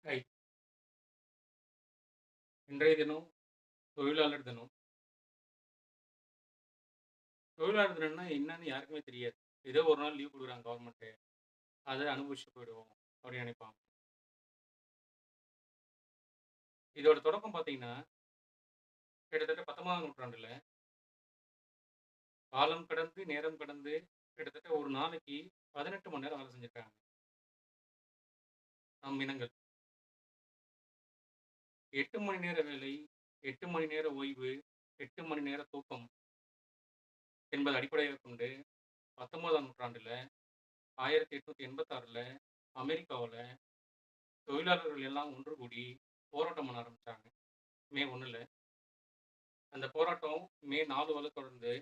Right. இன்றைய தினம் தொழிலாளர் தினம். தொழிலாளர் தினம்னா என்னன்னு யாருக்குமே தெரியாது. ஏதோ ஒரு நாள் லீவ் குடுக்குறாங்க கவர்மெண்ட்டு. அத அனுபவிச்சுட்டு போயிடுவோம் அப்படின்னு நினைப்பாங்க. இதோட தொடக்கம் பார்த்தீங்கன்னா, கிட்டத்தட்ட 19ஆம் நூற்றாண்டுல காலம் கடந்து, நேரம் கடந்து கிட்டத்தட்ட ஒரு நாளைக்கு 18 மணி நேரம் வேலை செஞ்சிருக்காங்க. நம் இனங்கள். 8 மணி நேர வேலை, 8 மணி நேர ஓய்வு, 8 மணி நேர தூக்கம் என்பதை அடிப்படையாகக் கொண்டு 19ஆம் நூற்றாண்டுல 1886ல அமெரிக்காவுல தொழிலாளர்கள் எல்லாம் ஒன்று கூடி போராட்டம் பண்ண ஆரம்பிச்சாங்க. மே 1ல. அந்த போராட்டம் மே 4 வரை தொடர்ந்து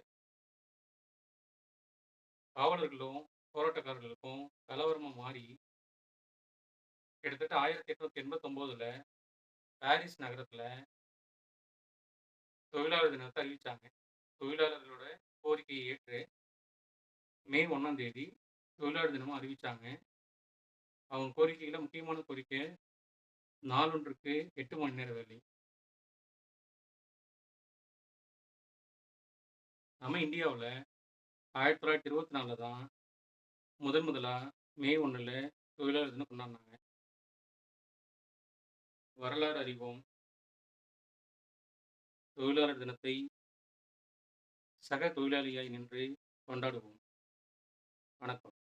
காவலர்களும், போராட்டக்காரர்களுக்கும் கலவரமா மாறி, கிட்டத்தட்ட 1889ல பாரிஸ் நகரத்துல தொழிலாளர் தினத்த அறிவிச்சாங்க. தொழிலாளர்களோட கோரிக்கையை ஏற்று மே 1ஆம் தேதி தொழிலாளர் தினமா அறிவிச்சாங்க. அவங்க கோரிக்கையில முக்கியமான கோரிக்கை நாளொன்றுக்கு 8 மணி நேர வேலை. நம்ம இந்தியாவுல 1924ல தான் முதன் முதலா மே 1ல தொழிலாளர் தினம் கொண்டாடுனாங்க. வரலாறு அறிவோம். தொழிலாளர் தினத்தை சக தொழிலாளியாய் நின்று கொண்டாடுவோம். வணக்கம்.